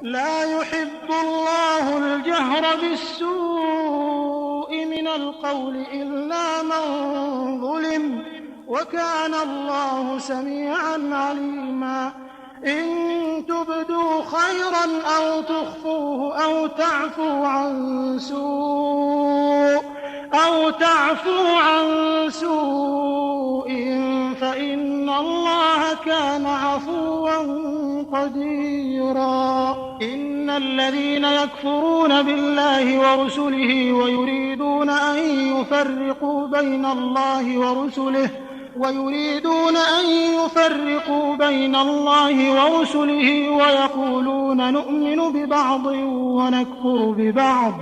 لا يحب الله الجهر بالسوء من القول إلا من ظلم، وكان الله سميعا عليما. إن تبدوا خيرا أو تخفوه أو تعفوا عن سوء فإن الله كان عفوا قديرا. إن الذين يكفرون بالله ورسله ويريدون أن يفرقوا بين الله ورسله ويقولون نؤمن ببعض ونكفر ببعض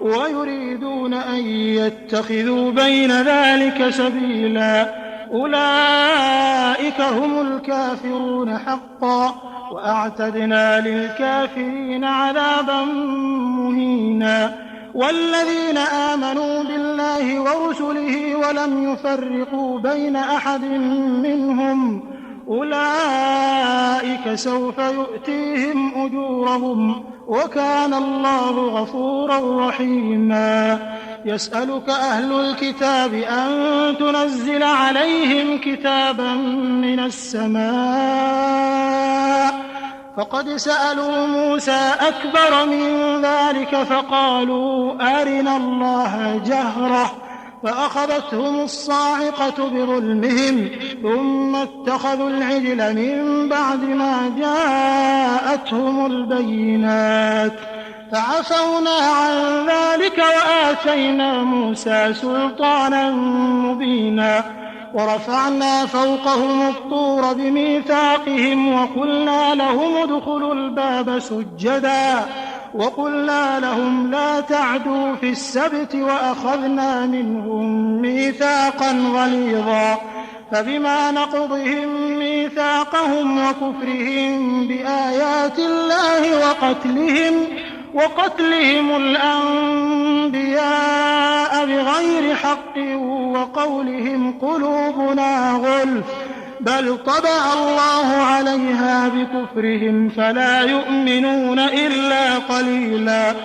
ويريدون أن يتخذوا بين ذلك سبيلا، أولئك هم الكافرون حقا، وأعتدنا للكافرين عذابا مهينا. والذين آمنوا بالله ورسله ولم يفرقوا بين أحد منهم أولئك سوف يؤتيهم أجورهم، وكان الله غفورا رحيما. يسألك أهل الكتاب أن تنزل عليهم كتابا من السماء، فقد سألوا موسى أكبر من ذلك فقالوا أرنا الله جهرة، فأخذتهم الصاعقة بظلمهم ثم اتخذوا العجل من بعد ما جاءتهم البينات، فعفونا عن ذلك وآتينا موسى سلطانا مبينا. ورفعنا فوقهم الطور بميثاقهم وقلنا لهم ادخلوا الباب سجدا وقلنا لهم لا تعدوا في السبت وأخذنا منهم ميثاقا غليظا. فبما نقضهم ميثاقهم وكفرهم بآيات الله وقتلهم الأنبياء بغير حق وقولهم قلوبنا غلف، بل طبع الله عليها بكفرهم فلا يؤمنون إلا قليلا.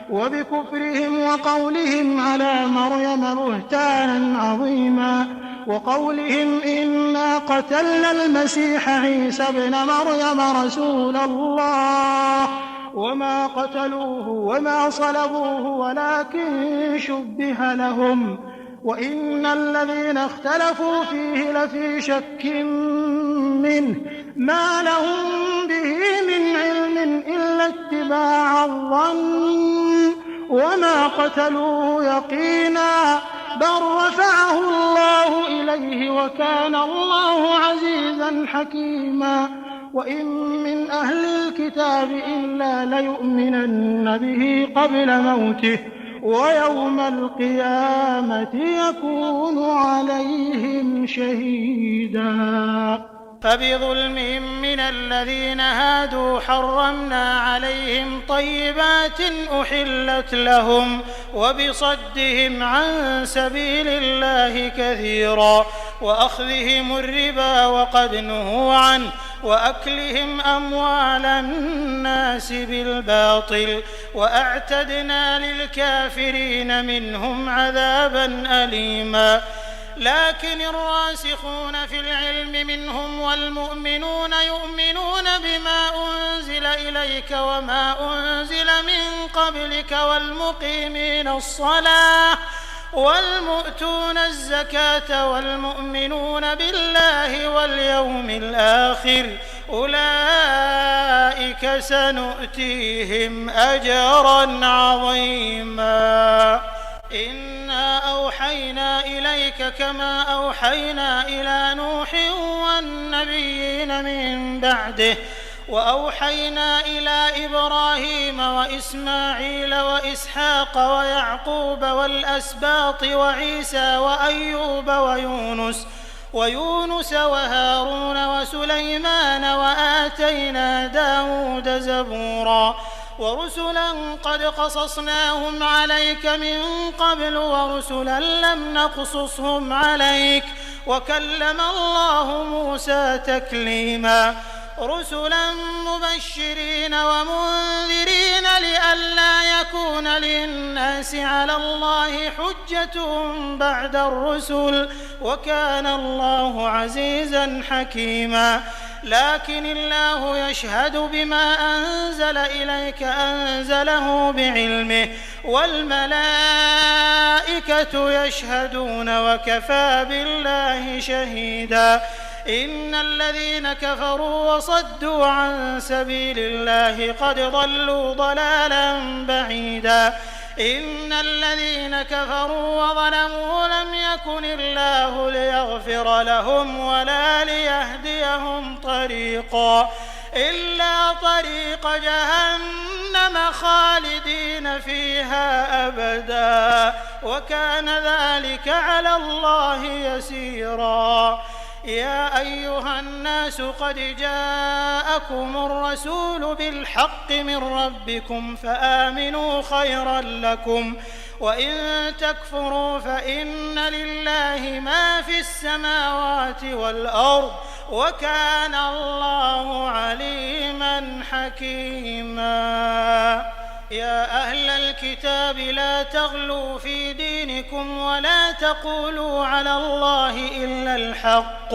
وبكفرهم وقولهم على مريم بهتانا عظيما، وقولهم إنا قتلنا المسيح عيسى ابن مريم رسول الله وما قتلوه وما صلبوه ولكن شبه لهم، وإن الذين اختلفوا فيه لفي شك منه ما لهم به من علم إلا اتباع الظن وما قتلوه يقينا، بل رفعه الله إليه وكان الله عزيزا حكيما. وإن من أهل الكتاب إلا ليؤمنن به قبل موته ويوم القيامة يكون عليهم شهيدا. فبظلم من الذين هادوا حرمنا عليهم طيبات أحلت لهم وبصدهم عن سبيل الله كثيرا وأخذهم الربا وقد نهوا عنه وأكلهم أموال الناس بالباطل وأعتدنا للكافرين منهم عذابا أليما. لكن الراسخون في العلم منهم والمؤمنون يؤمنون بما أنزل إليك وما أنزل من قبلك والمقيمين الصلاة والمؤتون الزكاة والمؤمنون بالله واليوم الآخر أولئك سنؤتيهم أجرا عظيما. إنا أوحينا إليك كما أوحينا إلى نوح والنبيين من بعده وأوحينا إلى إبراهيم وإسماعيل وإسحاق ويعقوب والأسباط وعيسى وأيوب ويونس وهارون وسليمان وآتينا داود زبورا ورسلا قد قصصناهم عليك من قبل ورسلا لم نقصصهم عليك وكلم الله موسى تكليما. رسلا مبشرين ومنذرين للناس على الله حجة بعد الرسل وكان الله عزيزا حكيما لكن الله يشهد بما أنزل إليك أنزله بعلمه والملائكة يشهدون وكفى بالله شهيدا إن الذين كفروا وصدوا عن سبيل الله قد ضلوا ضلالا بعيدا إن الذين كفروا وظلموا لم يكن الله ليغفر لهم ولا ليهديهم طريقا إلا طريق جهنم خالدين فيها أبدا وكان ذلك على الله يسيرا يا أيها الناس قد جاءكم الرسول بالحق من ربكم فآمنوا خيرا لكم وإن تكفروا فإن لله ما في السماوات والأرض وكان الله عليما حكيما يا أهل الكتاب لا تغلوا في دينكم ولا تقولوا على الله إلا الحق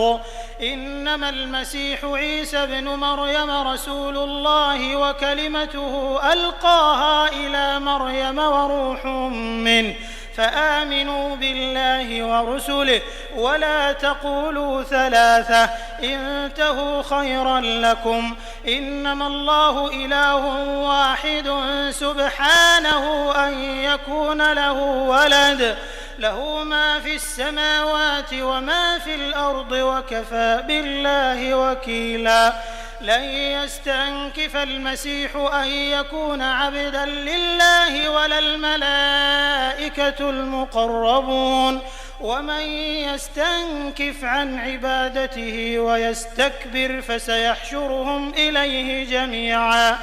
إنما المسيح عيسى ابن مريم رسول الله وكلمته ألقاها إلى مريم وروح منه فآمنوا بالله ورسله ولا تقولوا ثلاثة انتهوا خيرا لكم إنما الله إله واحد سبحانه أن يكون له ولد له ما في السماوات وما في الأرض وكفى بالله وكيلا لن يستنكف المسيح أن يكون عبدا لله ولا الملائكة المقربون ومن يستنكف عن عبادته ويستكبر فسيحشرهم إليه جميعا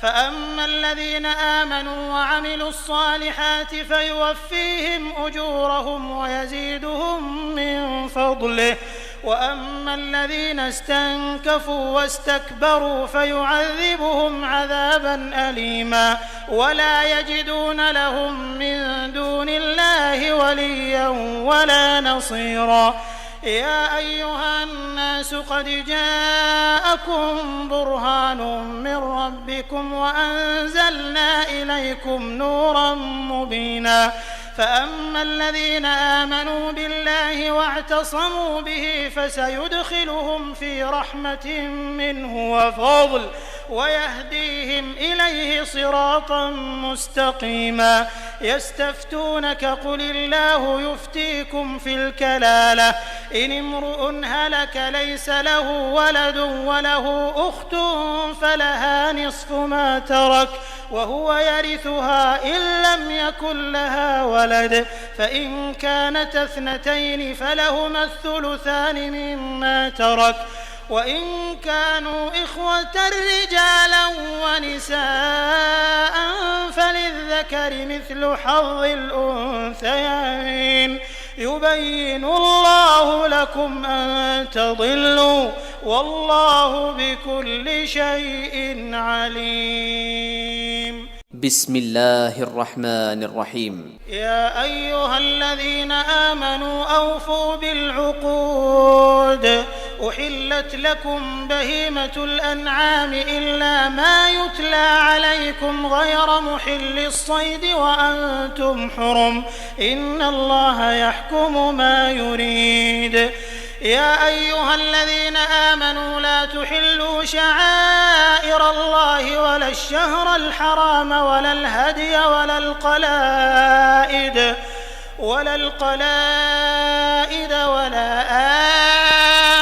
فأما الذين آمنوا وعملوا الصالحات فيوفيهم أجورهم ويزيدهم من فضله وأما الذين استنكفوا واستكبروا فيعذبهم عذابا أليما ولا يجدون لهم من دون الله وليا ولا نصيرا يا أيها الناس قد جاءكم برهان من ربكم وأنزلنا إليكم نورا مبينا فأما الذين آمنوا بالله واعتصموا به فسيدخلهم في رحمة منه وفضل ويهديهم إليه صراطا مستقيما يستفتونك قل الله يفتيكم في الكلالة إن امرؤ هلك ليس له ولد وله أخت فلها نصف ما ترك وهو يرثها إن لم يكن لها ولد فإن كانت اثنتين فلهما الثلثان مما ترك وإن كانوا إخوة رجالا ونساء فللذكر مثل حظ الأنثيين يبين الله لكم أن تضلوا والله بكل شيء عليم بسم الله الرحمن الرحيم يا أيها الذين آمنوا أوفوا بالعقود أحلت لكم بهيمة الأنعام إلا ما يتلى عليكم غير محل الصيد وأنتم حرم إن الله يحكم ما يريد يا أيها الذين آمنوا لا تحلوا شعائر الله ولا الشهر الحرام ولا الهدي ولا القلائد ولا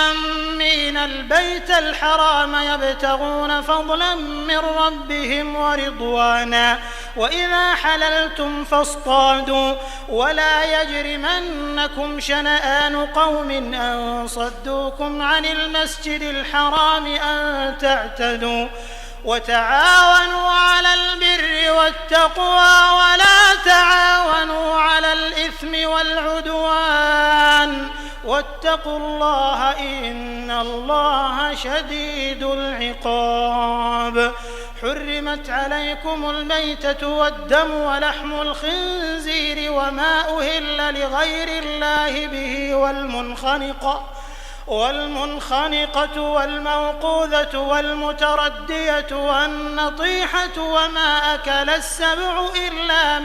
آمين البيت الحرام يبتغون فضلا من ربهم ورضوانا وإذا حللتم فاصطادوا ولا يجرمنكم شنآن قوم أن صدوكم عن المسجد الحرام أن تعتدوا وتعاونوا على البر والتقوى ولا تعاونوا على الإثم والعدوان واتقوا الله إن الله شديد العقاب حرمت عليكم الميتة والدم ولحم الخنزير وما أهل لغير الله به والمنخنقة والموقوذة والمتردية والنطيحة وما أكل السبع إلا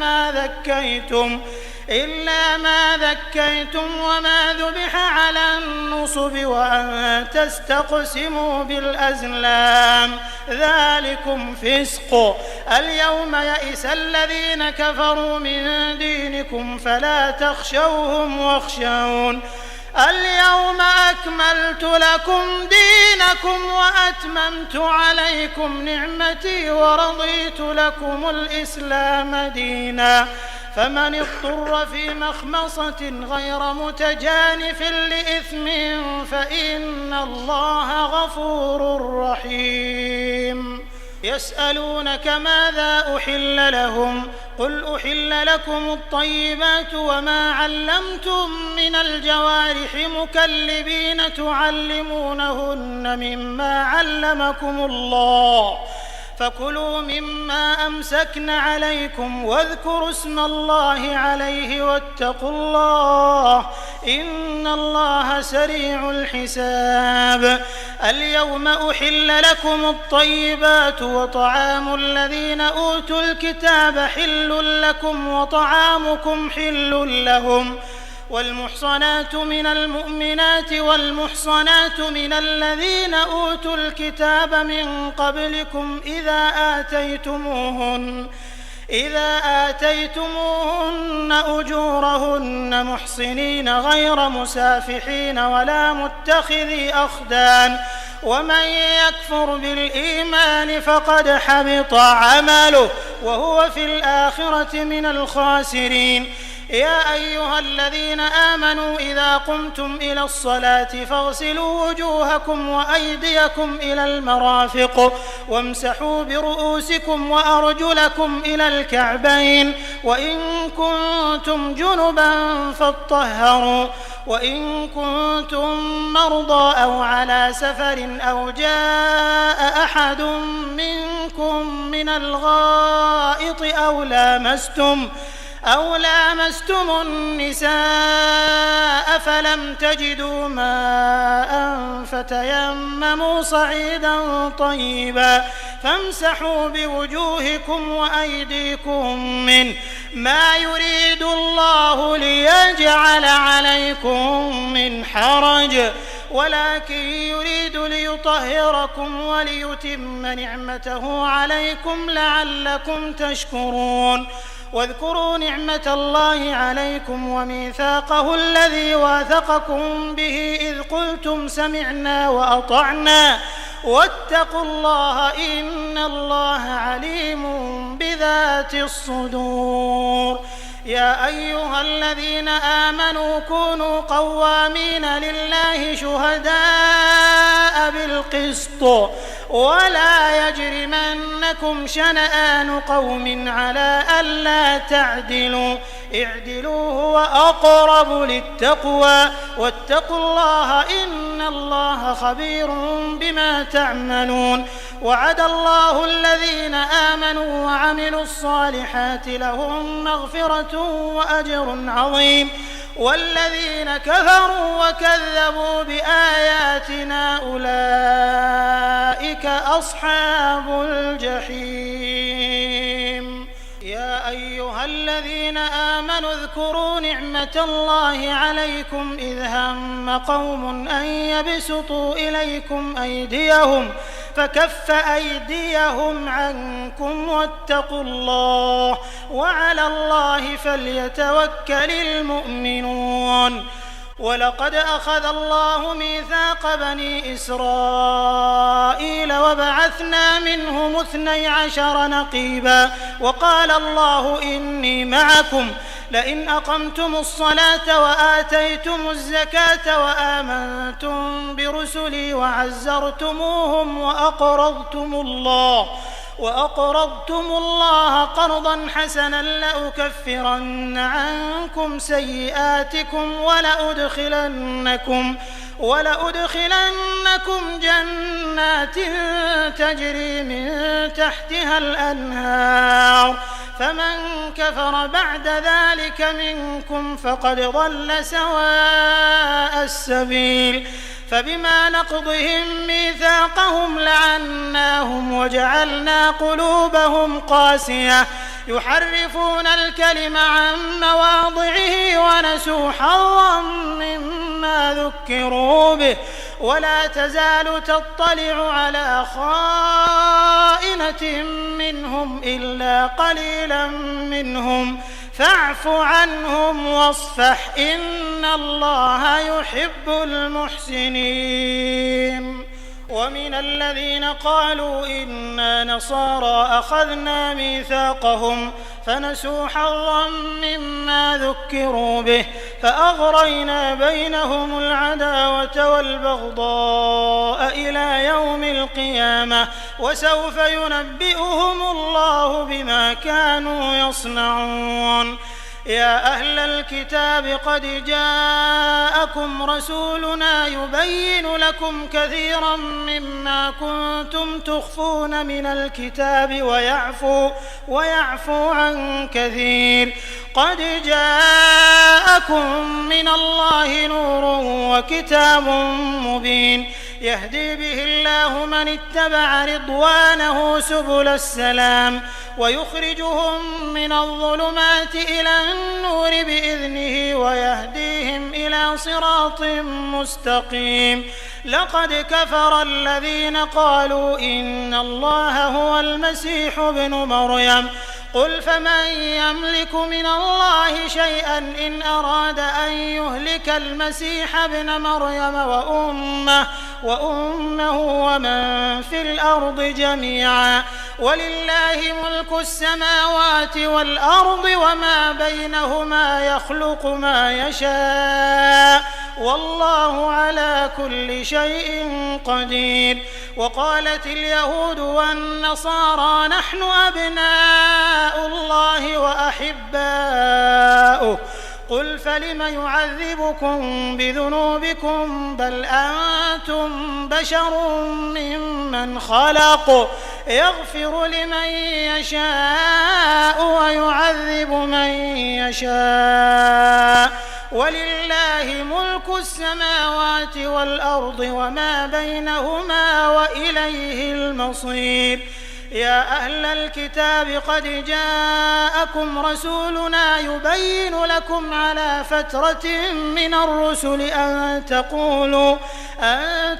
ما ذكيتم وما ذبح على النصب وأن تستقسموا بالأزلام ذلكم فسق. اليوم يئس الذين كفروا من دينكم فلا تخشوهم واخشون. اليوم أكملت لكم دينكم وأتممت عليكم نعمتي ورضيت لكم الإسلام دينا فمن اضطر في مخمصة غير متجانف لإثم فإن الله غفور رحيم. يسألونك ماذا أحل لهم قل أحل لكم الطيبات وما علمتم من الجوارح مكلبين تعلمونهن مما علمكم الله فكلوا مما أمسكن عليكم واذكروا اسم الله عليه واتقوا الله إن الله سريع الحساب. اليوم أحل لكم الطيبات وطعام الذين أوتوا الكتاب حل لكم وطعامكم حل لهم والمحصنات من المؤمنات والمحصنات من الذين أوتوا الكتاب من قبلكم إذا آتيتموهن أجورهن محصنين غير مسافحين ولا متخذي أخدان ومن يكفر بالإيمان فقد حبط عمله وهو في الآخرة من الخاسرين. يا أيها الذين آمنوا إذا قمتم إلى الصلاة فاغسلوا وجوهكم وأيديكم إلى المرافق وامسحوا برؤوسكم وأرجلكم إلى الكعبين وإن كنتم جنبا فاطهروا وإن كنتم مرضى أو على سفر أو جاء أحد منكم من الغائط أو لامستم النساء فلم تجدوا ماء فتيمموا صعيدا طيبا فامسحوا بوجوهكم وأيديكم منه ما يريد الله ليجعل عليكم من حرج ولكن يريد ليطهركم وليتم نعمته عليكم لعلكم تشكرون. واذكروا نعمة الله عليكم وميثاقه الذي واثقكم به إذ قلتم سمعنا وأطعنا واتقوا الله إن الله عليم بذات الصدور. يا أيها الذين آمنوا كونوا قوامين لله شهداء بالقسط ولا يجرمنكم شنآن قوم على ألا تعدلوا اعدلوا هو أقرب للتقوى واتقوا الله إن الله خبير بما تعملون. وعد الله الذين آمنوا وعملوا الصالحات لهم مغفرة وأجر عظيم والذين كفروا وكذبوا بآياتنا أولئك أصحاب الجحيم. يا أيها الذين آمنوا اذكروا نعمة الله عليكم إذ هم قوم أن يبسطوا إليكم أيديهم فكف أيديهم عنكم واتقوا الله وعلى الله فليتوكل المؤمنون. ولقد أخذ الله ميثاق بني إسرائيل وبعثنا منهم 12 نقيبا وقال الله إني معكم لئن أقمتم الصلاة وآتيتم الزكاة وآمنتم برسلي وعزرتموهم وأقرضتم الله قرضا حسنا لأكفرن عنكم سيئاتكم ولأدخلنكم جنات تجري من تحتها الأنهار فمن كفر بعد ذلك منكم فقد ضل سواء السبيل فبما نقضهم ميثاقهم لعناهم وجعلنا قلوبهم قاسية يحرفون الكلم عن مواضعه ونسوا حظا مما ذكروا به ولا تزال تطلع على خائنة منهم إلا قليلا منهم فاعف عنهم واصفح إن الله يحب المحسنين. ومن الذين قالوا إنا نصارى أخذنا ميثاقهم فنسوا حظا مما ذكروا به فأغرينا بينهم العداوة والبغضاء إلى يوم القيامة وسوف ينبئهم الله بما كانوا يصنعون. يا أهل الكتاب قد جاءكم رسولنا يبين لكم كثيرا مما كنتم تخفون من الكتاب ويعفو عن كثير قد جاءكم من الله نور وكتاب مبين يهدي به الله من اتبع رضوانه سبل السلام ويخرجهم من الظلمات إلى النور بإذنه ويهديهم إلى صراط مستقيم. لقد كفر الذين قالوا إن الله هو المسيح ابن مريم قل فمن يملك من الله شيئا إن أراد أن يهلك المسيح ابن مريم وأمه ومن في الأرض جميعا ولله ملك السماوات والأرض وما بينهما يخلق ما يشاء والله على كل شيء قدير. وقالت اليهود والنصارى نحن أبناء الله وأحباؤه قل فلم يعذبكم بذنوبكم بل أنتم بشر ممن خلق يغفر لمن يشاء ويعذب من يشاء ولله ملك السماوات والأرض وما بينهما وإليه المصير. يا أهل الكتاب قد جاءكم رسولنا يبين لكم على فترة من الرسل أن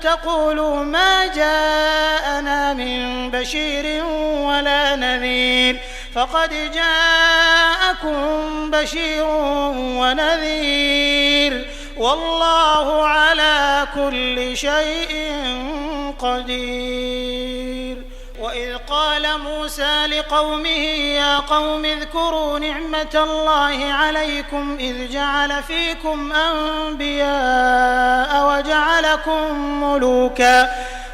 تقولوا ما جاءنا من بشير ولا نذير فقد جاءكم بشير ونذير والله على كل شيء قدير. وإذ قال موسى لقومه يا قوم اذكروا نعمة الله عليكم إذ جعل فيكم أنبياء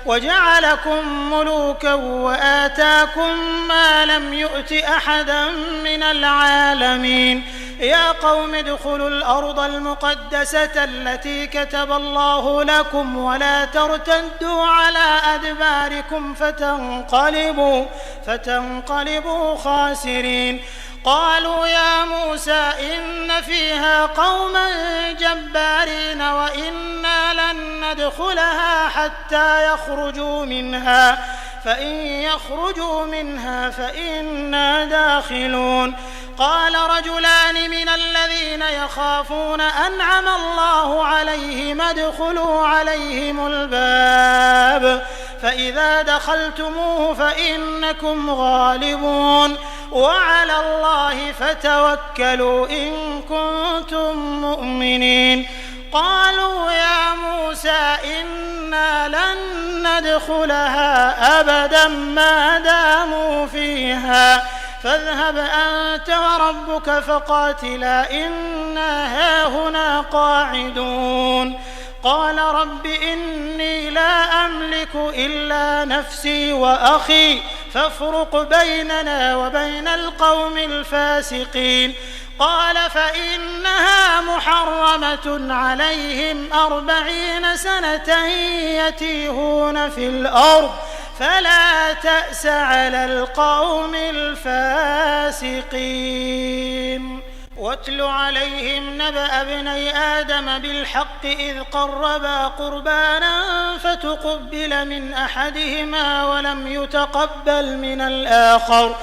وجعلكم ملوكا وآتاكم ما لم يؤت أحدا من العالمين. يا قوم ادخلوا الأرض المقدسة التي كتب الله لكم ولا ترتدوا على أدباركم فتنقلبوا خاسرين. قالوا يا موسى إن فيها قوما جبارين وإنا لن ندخلها حتى يخرجوا منها فإن يخرجوا منها فإنا داخلون. قال رجلان من الذين يخافون أنعم الله عليهم ادخلوا عليهم الباب فإذا دخلتموه فإنكم غالبون وعلى الله فتوكلوا إن كنتم مؤمنين. قالوا يا موسى إنا لن ندخلها أبدا ما داموا فيها فاذهب أنت وربك فقاتلا إنا هاهنا قاعدون. قال رب إني لا أملك إلا نفسي وأخي فافرق بيننا وبين القوم الفاسقين. قال فإنها محرمة عليهم 40 سنة يتيهون في الأرض فلا تأس على القوم الفاسقين. واتل عليهم نبأ ابني آدم بالحق إذ قربا قربانا فتقبل من أحدهما ولم يتقبل من الآخر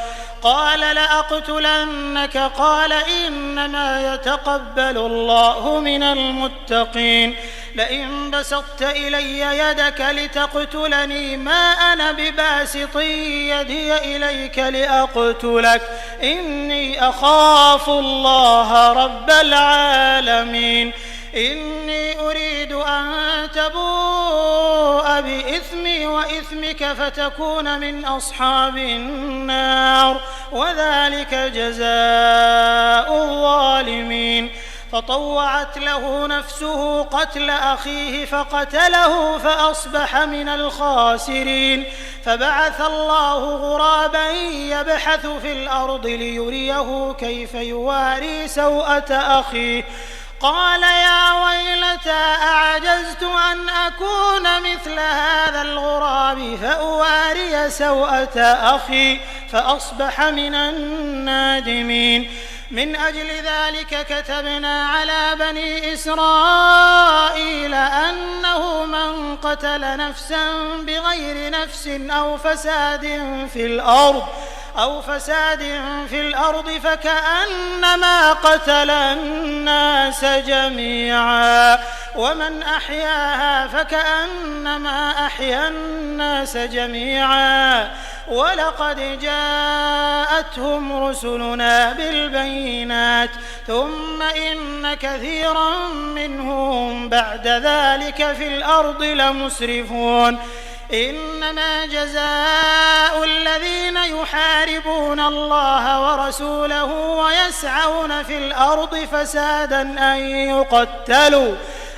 قال لأقتلنك قال إنما يتقبل الله من المتقين. لئن بسطت إلي يدك لتقتلني ما أنا بباسط يدي إليك لأقتلك إني أخاف الله رب العالمين. إني أريد أن تبوء بإثمي وإثمك فتكون من أصحاب النار وذلك جزاء الظالمين. فطوعت له نفسه قتل أخيه فقتله فأصبح من الخاسرين. فبعث الله غرابا يبحث في الأرض ليريه كيف يواري سوءة أخيه قال يا ويلتى أعجزت أن أكون مثل هذا الغراب فأواري سوءة أخي فأصبح من النادمين. من أجل ذلك كتبنا على بني إسرائيل أنه من قتل نفسا بغير نفس أو فساد في الأرض فكأنما قتل الناس جميعا ومن أحياها فكأنما أحيا الناس جميعا ولقد جاءتهم رسلنا بالبينات ثم إن كثيرا منهم بعد ذلك في الأرض لمسرفون. إنما جزاء الذين يحاربون الله ورسوله ويسعون في الأرض فسادا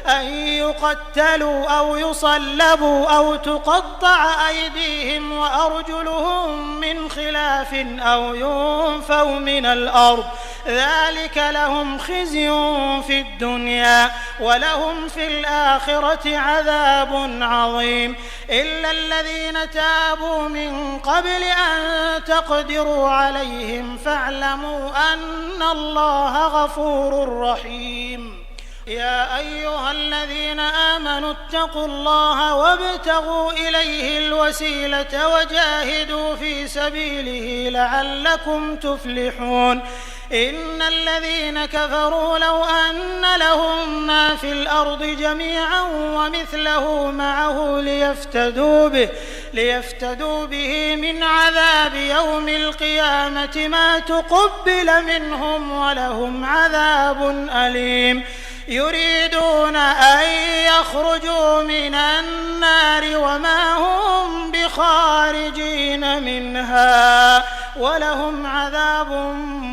أن يقتلوا أو يصلبوا أو تقطع أيديهم وأرجلهم من خلاف أو ينفوا من الأرض ذلك لهم خزي في الدنيا ولهم في الآخرة عذاب عظيم. إلا الذين تابوا من قبل أن تقدروا عليهم فاعلموا أن الله غفور رحيم. يا أيها الذين آمنوا اتقوا الله وابتغوا إليه الوسيلة وجاهدوا في سبيله لعلكم تفلحون. إن الذين كفروا لو أن لهم ما في الأرض جميعا ومثله معه ليفتدوا به من عذاب يوم القيامة ما تقبل منهم ولهم عذاب أليم. يريدون أن يخرجوا من النار وما هم بخارجين منها ولهم عذاب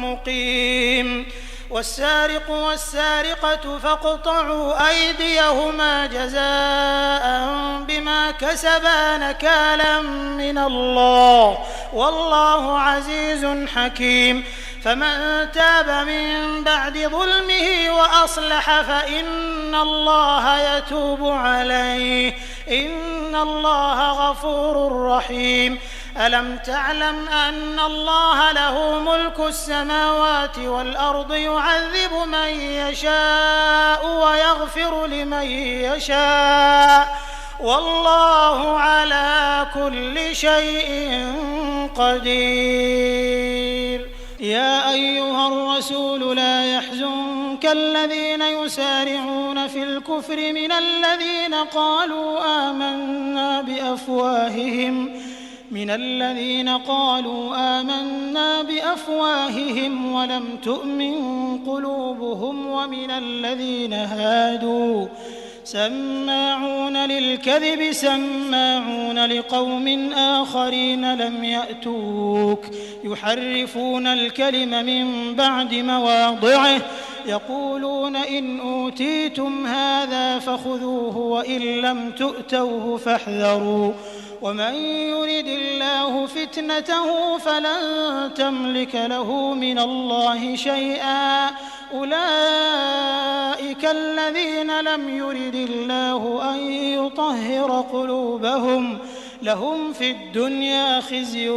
مقيم. والسارق والسارقة فاقطعوا أيديهما جزاء بما كسبا نكالا من الله والله عزيز حكيم. فمن تاب من بعد ظلمه وأصلح فإن الله يتوب عليه إن الله غفور رحيم. ألم تعلم أن الله له ملك السماوات والأرض يعذب من يشاء ويغفر لمن يشاء والله على كل شيء قدير. يا أيها الرسول لا يحزنك الذين يسارعون في الكفر من الذين قالوا آمنا بأفواههم ولم تؤمن قلوبهم ومن الذين هادوا سماعون للكذب سماعون لقوم آخرين لم يأتوك يحرفون الكلم من بعد مواضعه يقولون إن أوتيتم هذا فخذوه وإن لم تؤتوه فاحذروا ومن يرد الله فتنته فلن تملك له من الله شيئا أولئك الذين لم يرد الله أن يطهر قلوبهم لهم في الدنيا خزي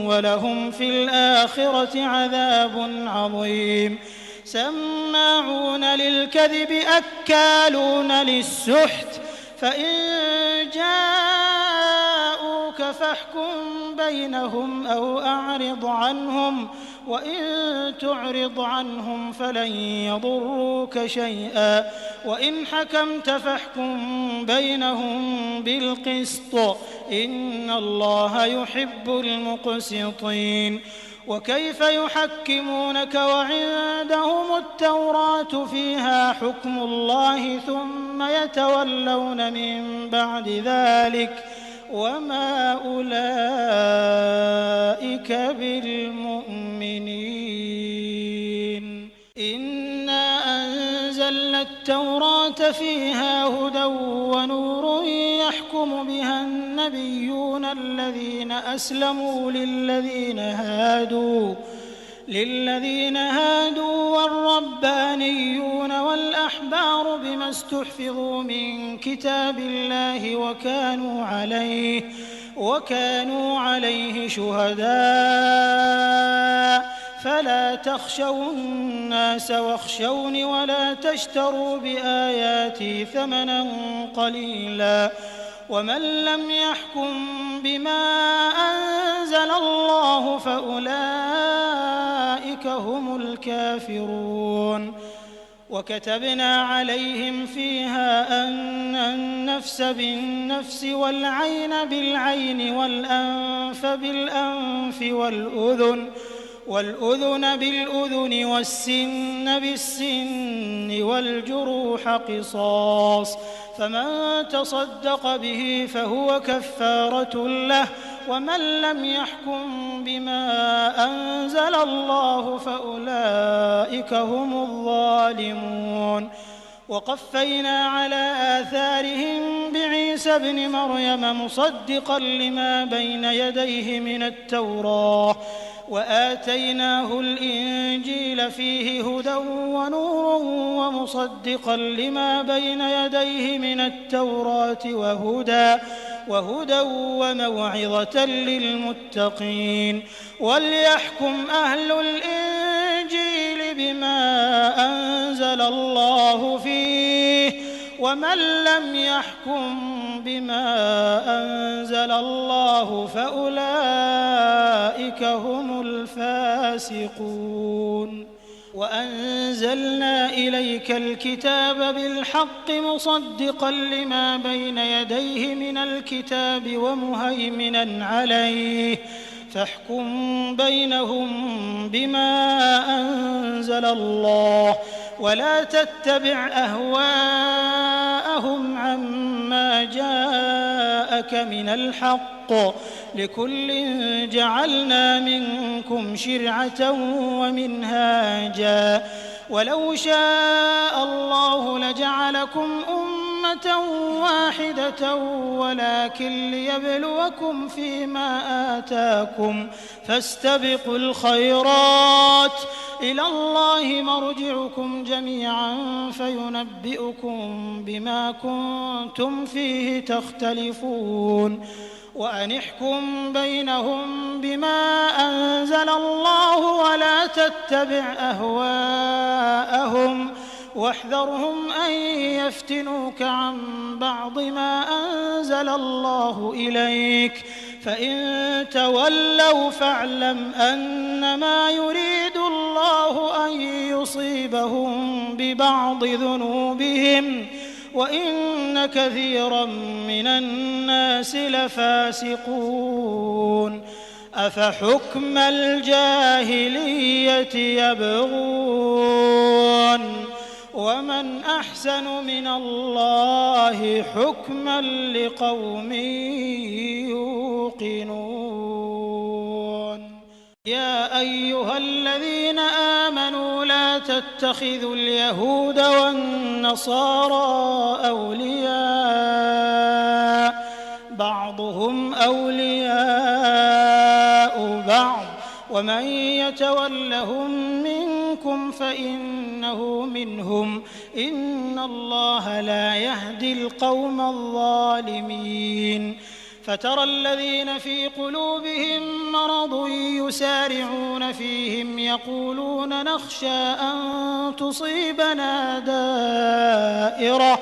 ولهم في الآخرة عذاب عظيم سماعون للكذب أكالون للسحت فإن جاءوك فاحكم بينهم أو أعرض عنهم وإن تعرض عنهم فلن يضروك شيئا وإن حكمت فاحكم بينهم بالقسط إن الله يحب المقسطين وكيف يحكمونك وعندهم التوراة فيها حكم الله ثم يتولون من بعد ذلك وما أولئك بالمؤمنين إنا أنزلنا التوراة فيها هدى ونور يحكم بها النبيون الذين أسلموا للذين هادوا والربانيون والأحبار بما استحفظوا من كتاب الله وكانوا عليه شهداء فلا تخشوا الناس واخشوني ولا تشتروا بآياتي ثمنا قليلا ومن لم يحكم بما أنزل الله فأولئك هم الكافرون وكتبنا عليهم فيها أن النفس بالنفس والعين بالعين والأنف بالأنف والأذن بالأذن والسن بالسن والجروح قصاص فمن تصدق به فهو كفارة له ومن لم يحكم بما أنزل الله فأولئك هم الظالمون وقفينا على آثارهم بعيسى ابن مريم مصدقا لما بين يديه من التوراة وآتيناه الإنجيل فيه هدى ونور ومصدقا لما بين يديه من التوراة وهدى وموعظة للمتقين وليحكم أهل الإنجيل بما أنزل الله فيه ومن لم يحكم بما أنزل الله فأولئك هم الفاسقون وأنزلنا إليك الكتاب بالحق مصدقا لما بين يديه من الكتاب ومهيمنا عليه فاحكم بينهم بما أنزل الله ولا تتبع أهواءهم عما جاءك من الحق لكل جعلنا منكم شرعة ومنهاجا ولو شاء الله لجعلكم أمة واحدة ولكن ليبلوكم فيما آتاكم فاستبقوا الخيرات إلى الله مرجعكم جميعا فينبئكم بما كنتم فيه تختلفون وأن احكم بينهم بما أنزل الله ولا تتبع أهواءهم واحذرهم أن يفتنوك عن بعض ما أنزل الله إليك فإن تولوا فاعلم أنما يريد الله أن يصيبهم ببعض ذنوبهم وإن كثيرا من الناس لفاسقون أفحكم الجاهلية يبغون ومن أحسن من الله حكما لقوم يوقنون يا أيها الذين آمنوا لا تتخذوا اليهود والنصارى أولياء بعضهم أولياء بعض ومن يتولهم منكم فإنه منهم إن الله لا يهدي القوم الظالمين فترى الذين في قلوبهم مرض يسارعون فيهم يقولون نخشى أن تصيبنا دائرة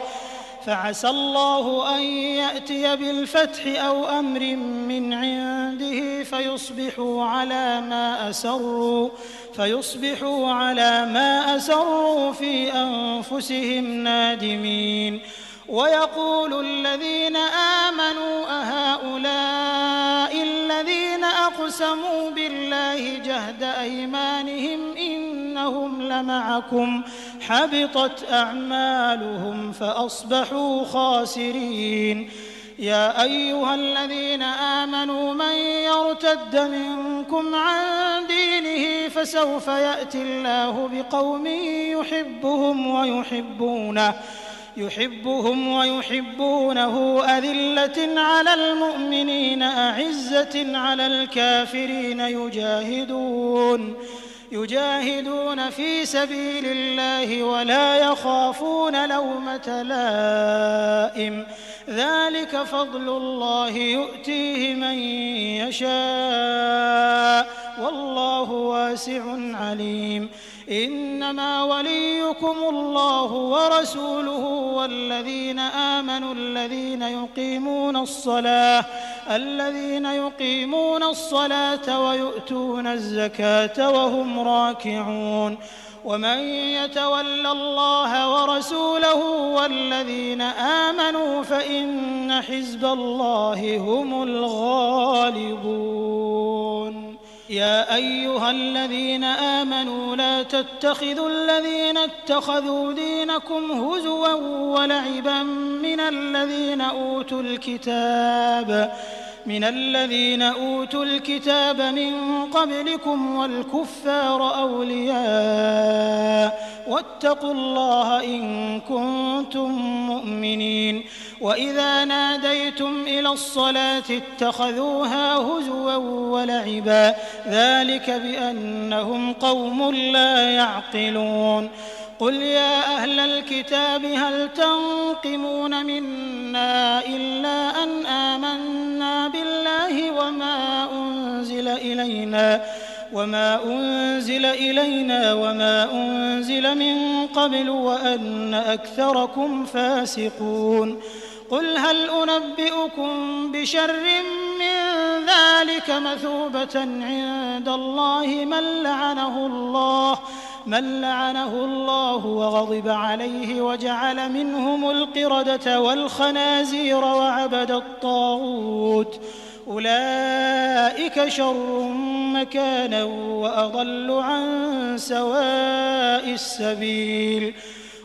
فعسى الله أن يأتي بالفتح أو أمر من عنده فيصبحوا على ما أسروا في أنفسهم نادمين ويقول الذين آمنوا أهؤلاء الذين أقسموا بالله جهد أيمانهم إنهم لمعكم حبطت أعمالهم فأصبحوا خاسرين يا أيها الذين آمنوا من يرتد منكم عن دينه فسوف يأتي الله بقوم يحبهم ويحبونه أذلة على المؤمنين أعزة على الكافرين يجاهدون في سبيل الله ولا يخافون لومة لائم ذلك فضل الله يؤتيه من يشاء والله واسع عليم إنما وليكم الله ورسوله والذين آمنوا الذين يقيمون الصلاة ويؤتون الزكاة وهم راكعون ومن يتول الله ورسوله والذين آمنوا فإن حزب الله هم الغالبون يا أيها الذين آمنوا لا تتخذوا الذين اتخذوا دينكم هزوا ولعبا من الذين أوتوا الكتاب من قبلكم والكفار أولياء واتقوا الله إن كنتم مؤمنين وإذا ناديتم إلى الصلاة اتخذوها هزوا ولعبا ذلك بأنهم قوم لا يعقلون قل يا أهل الكتاب هل تنقمون منا إلا أن آمنا بالله وما أنزل إلينا وما أنزل من قبل وأن أكثركم فاسقون قل هل أنبئكم بشر من ذلك مثوبة عند الله من لعنه الله وغضب عليه وجعل منهم القردة والخنازير وعبد الطاغوت أولئك شر مكانا وأضل عن سواء السبيل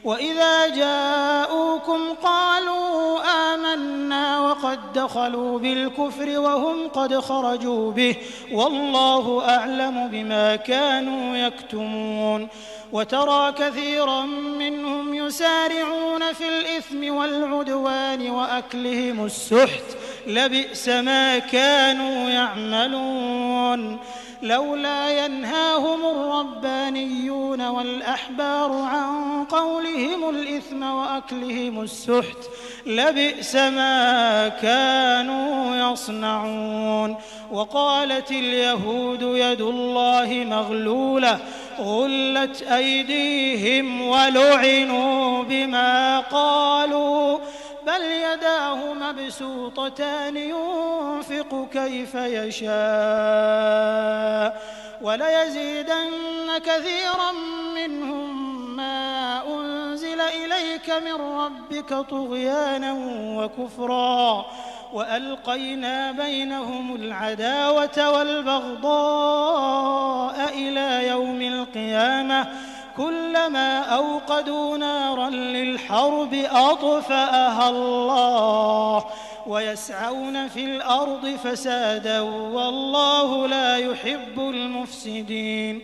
وإذا جاءوكم قالوا آمنا وقد دخلوا بالكفر وهم قد خرجوا به والله أعلم بما كانوا يكتمون وترى كثيرا منهم يسارعون في الإثم والعدوان وأكلهم السحت لبئس ما كانوا يعملون لولا ينهاهم الربانيون والأحبار عن قولهم الإثم وأكلهم السحت لبئس ما كانوا يصنعون وقالت اليهود يد الله مغلولة غلت أيديهم ولعنوا بما قالوا بل يداه مبسوطتان ينفق كيف يشاء وليزيدن كثيرا منهم ما أنزل إليك من ربك طغيانا وكفرا وألقينا بينهم العداوة والبغضاء إلى يوم القيامة كلما أوقدوا نارا للحرب أطفأها الله ويسعون في الأرض فسادا والله لا يحب المفسدين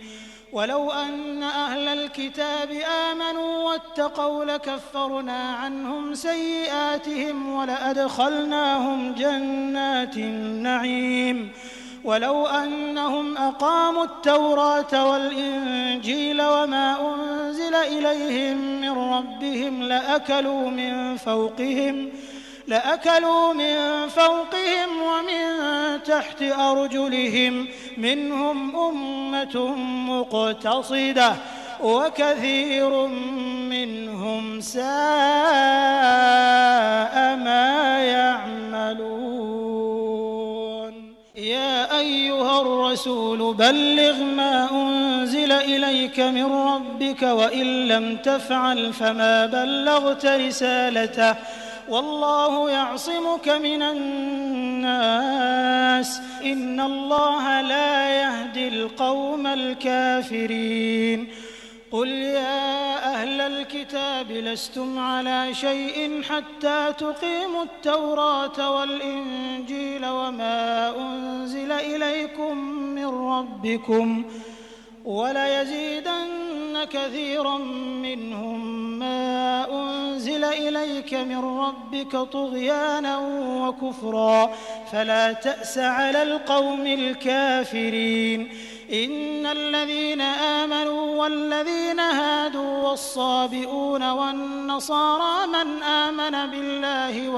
ولو أن أهل الكتاب آمنوا واتقوا لكفرنا عنهم سيئاتهم ولأدخلناهم جنات النعيم ولو أنهم أقاموا التوراة والإنجيل وما أنزل إليهم من ربهم لأكلوا من فوقهم ومن تحت أرجلهم منهم أمة مقتصدة وكثير منهم ساء ما يعملون. يا أيها الرسول بلغ ما أنزل إليك من ربك وإن لم تفعل فما بلغت رسالته والله يعصمك من الناس إن الله لا يهدي القوم الكافرين. قل يا أهل الكتاب لستم على شيء حتى تقيموا التوراة والإنجيل وما أنزل إليكم من ربكم وليزيدن كثيرا منهم ما أنزل إليك من ربك طغيانا وكفرا فلا تأس على القوم الكافرين. إن الذين آمنوا والذين هادوا والصابئون والنصارى من آمن بالله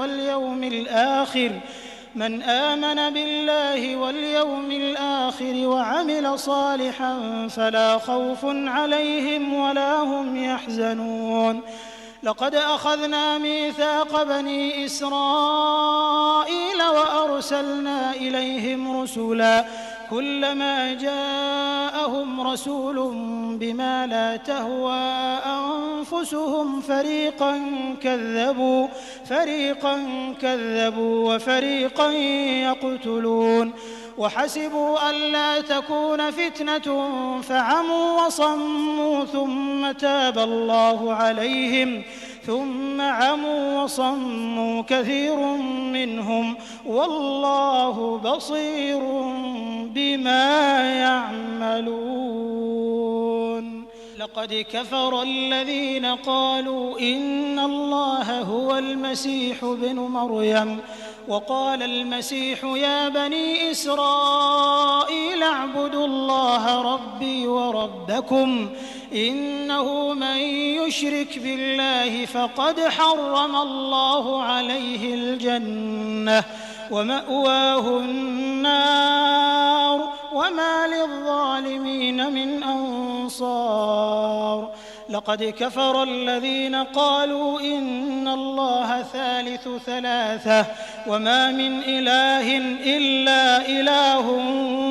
واليوم الآخر وعمل صالحا فلا خوف عليهم ولا هم يحزنون. لقد أخذنا ميثاق بني إسرائيل وأرسلنا إليهم رسلا كلما جاءهم رسول بما لا تهوى أنفسهم فريقا كذبوا وفريقا يقتلون وحسبوا ألا تكون فتنة فعموا وصموا ثم تاب الله عليهم ثم عموا وصموا كثير منهم والله بصير بما يعملون. لقد كفر الذين قالوا إن الله هو المسيح ابن مريم وقال المسيح يا بني إسرائيل اعبدوا الله ربي وربكم إنه من يشرك بالله فقد حرم الله عليه الجنة ومأواه النار وما للظالمين من أنصار. لقد كفر الذين قالوا إن الله ثالث ثلاثة وما من إله إلا إله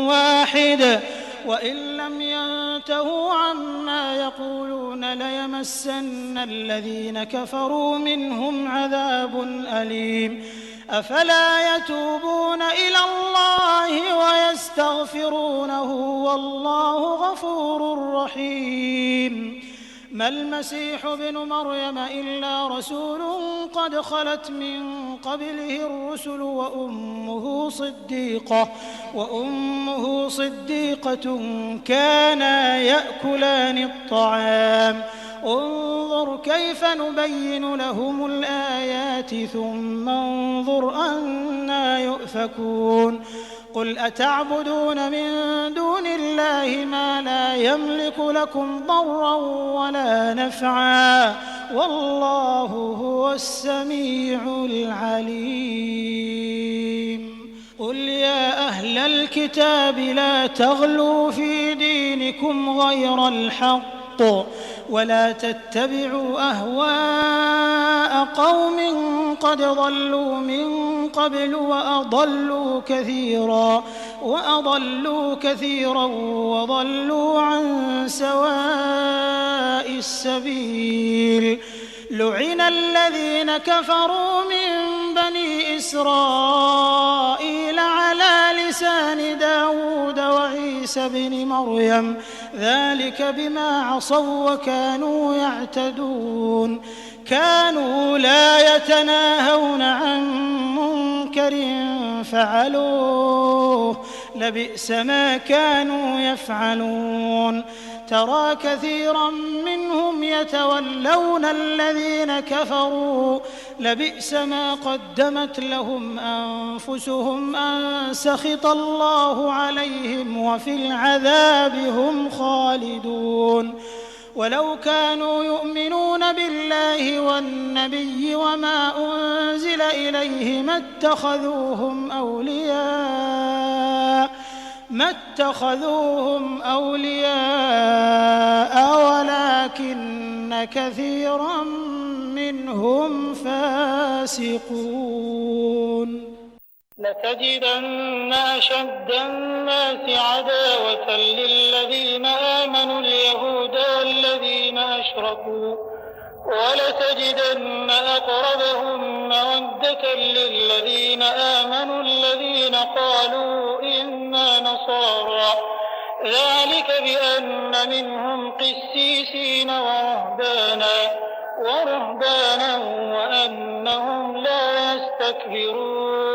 واحد وإن لم ينتهوا عما يقولون ليمسن الذين كفروا منهم عذاب أليم. أفلا يتوبون إلى الله ويستغفرونه والله غفور رحيم. ما المسيح ابن مريم إلا رسول قد خلت من قبله الرسل وأمه صديقة كانا يأكلان الطعام انظر كيف نبين لهم الآيات ثم انظر أنى يؤفكون. قل أتعبدون من دون الله ما لا يملك لكم ضرا ولا نفعا والله هو السميع العليم. قل يا أهل الكتاب لا تغلوا في دينكم غير الحق ولا تتبعوا أهواء قوم قد ضلوا من قبل وأضلوا كثيرا وضلوا عن سواء السبيل. لعن الذين كفروا من بني إسرائيل على لسان داود وعيسى بن مريم ذلك بما عصوا وكانوا يعتدون. كانوا لا يتناهون عن منكر فعلوه لبئس ما كانوا يفعلون ترى كثيرا منهم يتولون الذين كفروا لبئس ما قدمت لهم أنفسهم أن سخط الله عليهم وفي العذاب هم خالدون ولو كانوا يؤمنون بالله والنبي وما أنزل إليه ما اتخذوهم أولياء ولكن كثيرا منهم فاسقون لتجدن أشد الناس عداوة للذين آمنوا اليهود والذين أشركوا ولتجدن أقربهم مودة للذين آمنوا الذين قالوا إنا نصارى ذلك بأن منهم قسيسين ورهبانا وأنهم لا يستكبرون